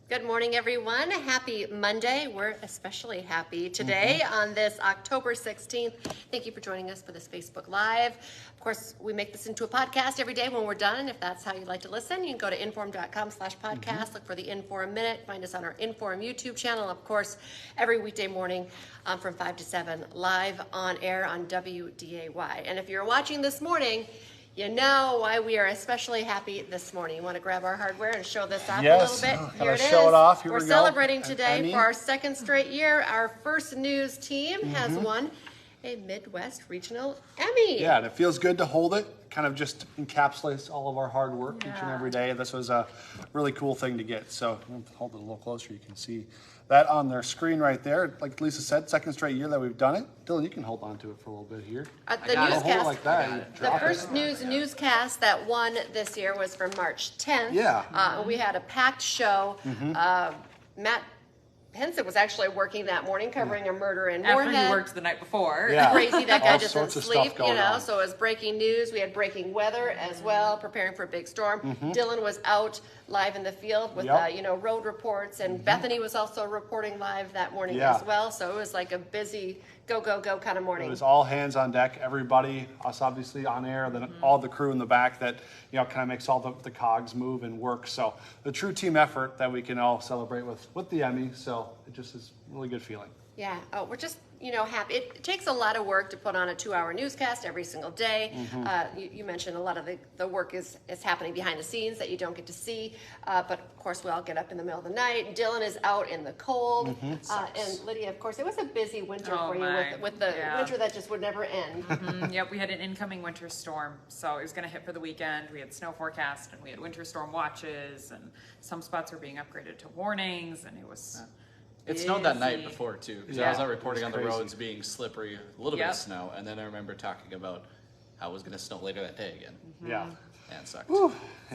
Good morning, everyone. Happy Monday. We're especially happy today on this October 16th. Thank you for joining us for this Facebook Live. Of course, we make this into a podcast every day when we're done. If that's how you'd like to listen, you can go to inform.com/podcast, look for the Inform Minute, find us on our Inform YouTube channel. Of course, every weekday morning from 5 to 7, live on air on WDAY. And if you're watching this morning, you know why we are especially happy this morning. You want to grab our hardware and show this off a little bit? Here it is. Show it off. Here We're we go. celebrating today for our second straight year. Our First News team has won a Midwest Regional Emmy. Yeah, and it feels good to hold it. Kind of just encapsulates all of our hard work each and every day. This was a really cool thing to get. So hold it a little closer. You can see that on their screen right there. Like Lisa said, second straight year that we've done it. Dillon, you can hold on to it for a little bit here. The newscast, hold it like that. The first newscast that won this year was from March 10th. Yeah. We had a packed show. Matt Henson was actually working that morning covering a murder in Moorhead. After he worked the night before. Yeah. Crazy, that guy All just sorts didn't of stuff sleep, going on. so it was breaking news. We had breaking weather as well, preparing for a big storm. Dillon was out live in the field with, road reports, and Bethany was also reporting live that morning as well, so it was like a busy go, go, go kind of morning. It was all hands on deck, everybody, us obviously on air, then all the crew in the back that, kind of makes all the cogs move and work. So the true team effort that we can all celebrate with the Emmy. So it just is a really good feeling. Yeah, we're just, happy. It takes a lot of work to put on a 2-hour newscast every single day. You mentioned a lot of the work is happening behind the scenes that you don't get to see. But of course, we all get up in the middle of the night. Dillon is out in the cold. And Lydia, of course, it was a busy winter for you with the winter that just would never end. Yep, we had an incoming winter storm. So it was going to hit for the weekend. We had snow forecast and we had winter storm watches. And some spots were being upgraded to warnings. And it was... It snowed that night before too, because I was out reporting on the crazy. roads being slippery, a little bit of snow, and then I remember talking about how it was going to snow later that day again. Yeah. And it sucked. A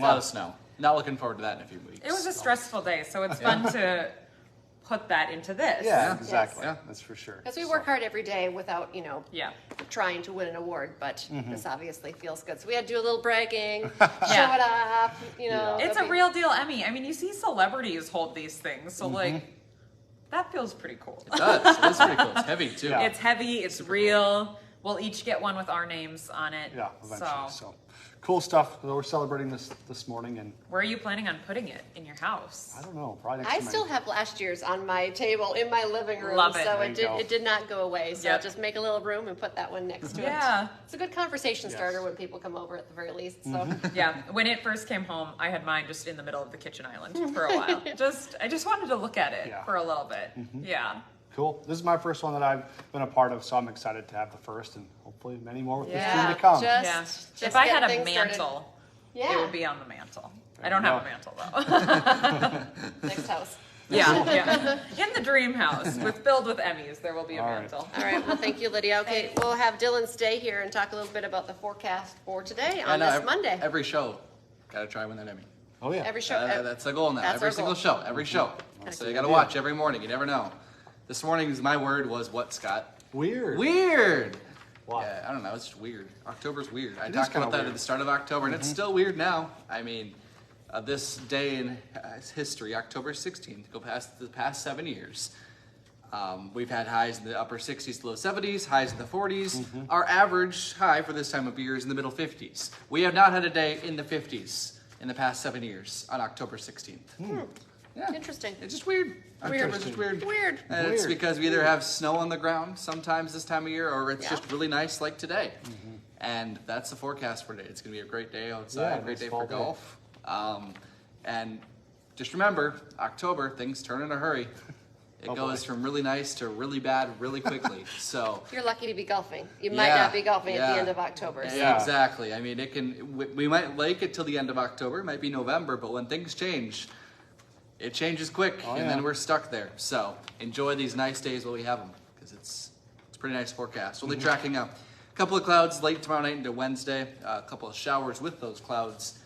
lot of snow. Not looking forward to that in a few weeks. It was a stressful day, so it's fun to put that into this. Yeah, exactly. Yeah. That's for sure. Because we work hard every day without, Yeah. trying to win an award, but this obviously feels good. So we had to do a little bragging, show it off, It's a real deal Emmy. I mean, you see celebrities hold these things, so that feels pretty cool. It does. It is pretty cool. It's heavy too. It's heavy. It's real. We'll each get one with our names on it. Yeah, eventually. So cool stuff. We're celebrating this morning, and Where are you planning on putting it in your house? I don't know. Probably next I to still have last year's on my table in my living room, Love it. so There you go. it did not go away. So Yep. I'll just make a little room and put that one next to Yeah. it. It's a good conversation starter when people come over at the very least. So Yeah, when it first came home, I had mine just in the middle of the kitchen island for a while. I just wanted to look at it for a little bit. Yeah. Cool. This is my first one that I've been a part of, so I'm excited to have the first, and hopefully many more with this team to come. Just If I get had a things started. mantle, Yeah. it would be on the mantle. I you don't have go. a mantle though. Next house. Yeah. In the dream house filled with Emmys, there will be a All right. mantle. All right. Well, thank you, Lydia. Okay, we'll have Dillon stay here and talk a little bit about the forecast for today on this Monday. Every show, gotta try win that Emmy. Oh yeah. Every show. That's the goal now. That's Every our single goal. show. Every show. So you gotta watch every morning. You never know. This morning's my word was what, Scott? Weird. Weird. Wow. Yeah, I don't know. It's just weird. October's weird. I It is talked kinda about that weird. at the start of October, and it's still weird now. I mean, this day in history, October 16th, go past the past 7 years. We've had highs in the upper 60s to low 70s, highs in the 40s. Our average high for this time of year is in the middle 50s. We have not had a day in the 50s in the past 7 years on October 16th. Yeah. Interesting. It's just weird. October's just weird. Weird. And it's Weird. because we either have snow on the ground sometimes this time of year, or it's just really nice like today. And that's the forecast for today. It's going to be a great day outside, Yeah, a great nice day fall for day. golf. And just remember, October, things turn in a hurry. It Oh, goes boy. from really nice to really bad really quickly. So You're lucky to be golfing. You might Yeah, not be golfing at the yeah. end of October. So. Yeah. exactly. I mean, it can. We might like it till the end of October. It might be November, but when things change, it changes quick, Oh, and yeah. then we're stuck there. So enjoy these nice days while we have them, because it's a pretty nice forecast. We'll be tracking a couple of clouds late tomorrow night into Wednesday. A couple of showers with those clouds.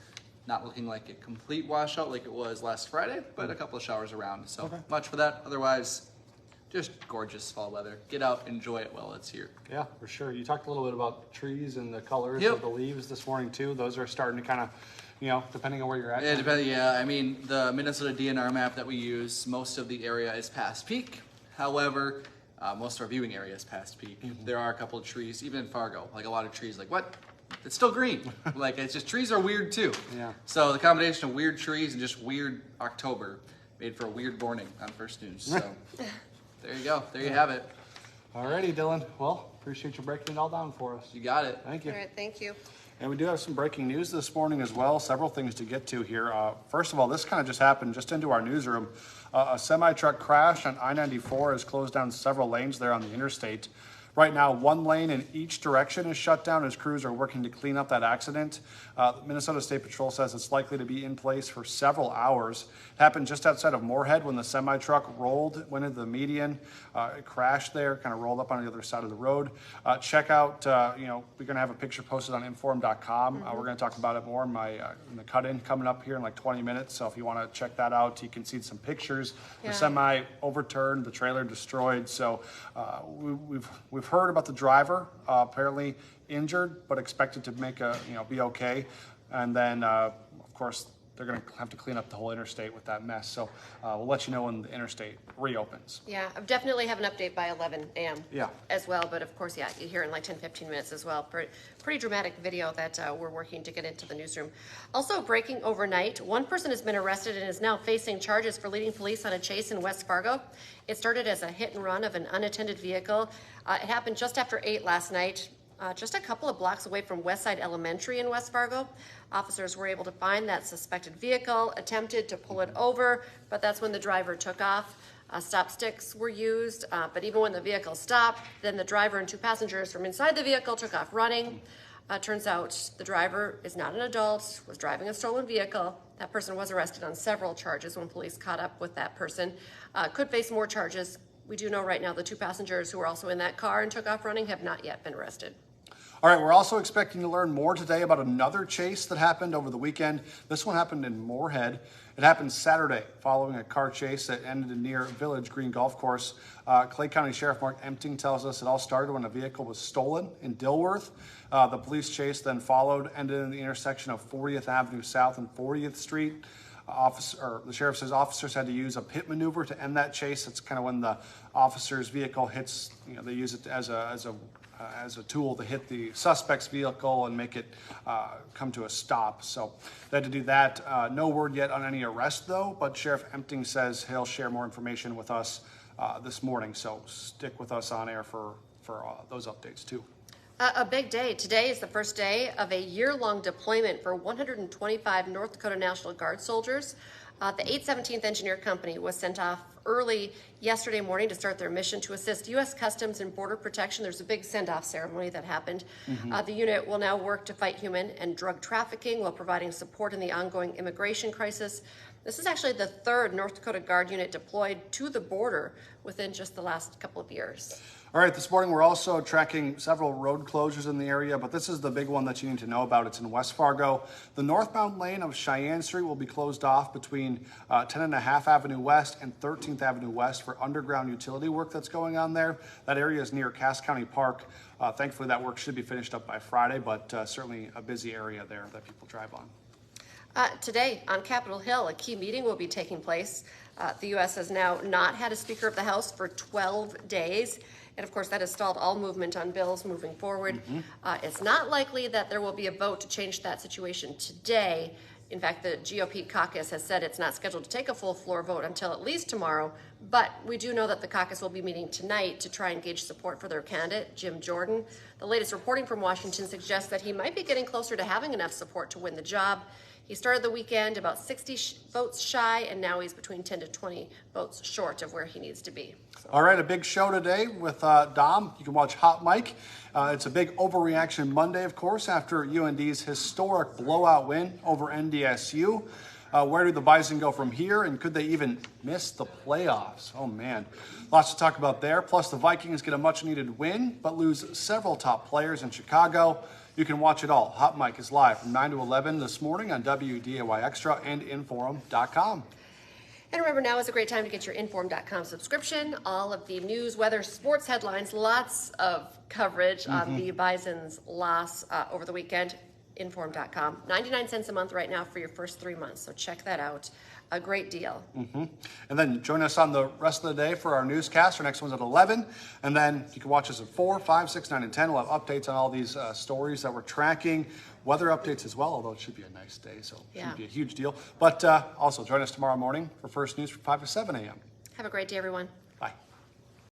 Not looking like a complete washout like it was last Friday, but a couple of showers around. So much for that. Otherwise, just gorgeous fall weather. Get out, enjoy it while it's here. Yeah, for sure. You talked a little bit about trees and the colors Yep. of the leaves this morning too. Those are starting to kind of depending on where you're at. Yeah, I mean, the Minnesota DNR map that we use, most of the area is past peak. However, most of our viewing area is past peak. There are a couple of trees, even in Fargo, like a lot of trees, like what? It's still green. Like, it's just, trees are weird too. Yeah. So the combination of weird trees and just weird October made for a weird morning on First News. So there you go. There you have it. Alrighty, Dillon. Well, appreciate you breaking it all down for us. You got it. Thank you. All right, thank you. And we do have some breaking news this morning as well. Several things to get to here. First of all, this kind of just happened just into our newsroom. A semi-truck crash on I-94 has closed down several lanes there on the interstate. Right now, one lane in each direction is shut down as crews are working to clean up that accident. Minnesota State Patrol says it's likely to be in place for several hours. It happened just outside of Moorhead when the semi-truck went into the median. It crashed there, kind of rolled up on the other side of the road. Check out, we're going to have a picture posted on inform.com. We're going to talk about it more in the cut-in coming up here in like 20 minutes. So if you want to check that out, you can see some pictures. Yeah. The semi overturned, the trailer destroyed. So we've heard about the driver, apparently injured, but expected to be okay. And then, of course, they're going to have to clean up the whole interstate with that mess. So we'll let you know when the interstate reopens. Yeah, I definitely have an update by 11 a.m. Yeah. as well. But of course, yeah, you hear in like 10, 15 minutes as well. Pretty dramatic video that we're working to get into the newsroom. Also breaking overnight, one person has been arrested and is now facing charges for leading police on a chase in West Fargo. It started as a hit and run of an unattended vehicle. It happened just after 8 last night. Just a couple of blocks away from Westside Elementary in West Fargo. Officers were able to find that suspected vehicle, attempted to pull it over, but that's when the driver took off. Stop sticks were used, but even when the vehicle stopped, then the driver and 2 passengers from inside the vehicle took off running. Turns out the driver is not an adult, was driving a stolen vehicle. That person was arrested on several charges when police caught up with that person. Could face more charges. We do know right now the 2 passengers who were also in that car and took off running have not yet been arrested. All right, we're also expecting to learn more today about another chase that happened over the weekend. This one happened in Moorhead. It happened Saturday following a car chase that ended near Village Green Golf Course. Clay County Sheriff Mark Empting tells us it all started when a vehicle was stolen in Dilworth. The police chase then followed, ended in the intersection of 40th Avenue South and 40th Street. The sheriff says officers had to use a pit maneuver to end that chase. It's kind of when the officer's vehicle hits, they use it as a tool to hit the suspect's vehicle and make it come to a stop. So they had to do that. No word yet on any arrest though, but Sheriff Empting says he'll share more information with us this morning. So stick with us on air for those updates too. A big day. Today is the first day of a year-long deployment for 125 North Dakota National Guard soldiers. The 817th Engineer Company was sent off early yesterday morning to start their mission to assist U.S. Customs and Border Protection. There's a big send-off ceremony that happened. The unit will now work to fight human and drug trafficking while providing support in the ongoing immigration crisis. This is actually the 3rd North Dakota Guard unit deployed to the border within just the last couple of years. All right, this morning we're also tracking several road closures in the area, but this is the big one that you need to know about. It's in West Fargo. The northbound lane of Cheyenne Street will be closed off between 10.5 Avenue West and 13th Avenue West for underground utility work that's going on there. That area is near Cass County Park. Thankfully, that work should be finished up by Friday, but certainly a busy area there that people drive on. Today on Capitol Hill, a key meeting will be taking place. The U.S. has now not had a Speaker of the House for 12 days. And of course, that has stalled all movement on bills moving forward. It's not likely that there will be a vote to change that situation today. In fact, the GOP caucus has said it's not scheduled to take a full floor vote until at least tomorrow. But we do know that the caucus will be meeting tonight to try and gauge support for their candidate, Jim Jordan. The latest reporting from Washington suggests that he might be getting closer to having enough support to win the job. He started the weekend about 60 votes shy, and now he's between 10 to 20 votes short of where he needs to be. So. All right, a big show today with Dom. You can watch Hot Mike. It's a big overreaction Monday, of course, after UND's historic blowout win over NDSU. Where do the Bison go from here, and could they even miss the playoffs? Oh, man. Lots to talk about there. Plus, the Vikings get a much-needed win, but lose several top players in Chicago. You can watch it all. Hot Mike is live from 9 to 11 this morning on WDAY Extra and Inforum.com. And remember, now is a great time to get your Inforum.com subscription. All of the news, weather, sports headlines, lots of coverage on the Bison's loss over the weekend. inform.com. 99 cents a month right now for your first 3 months, so check that out. A great deal. And then join us on the rest of the day for our newscast. Our next one's at 11. And then you can watch us at 4, 5, 6, 9, and 10. We'll have updates on all these stories that we're tracking. Weather updates as well, although it should be a nice day, so it shouldn't be a huge deal. But also join us tomorrow morning for First News from 5 to 7 a.m. Have a great day, everyone. Bye.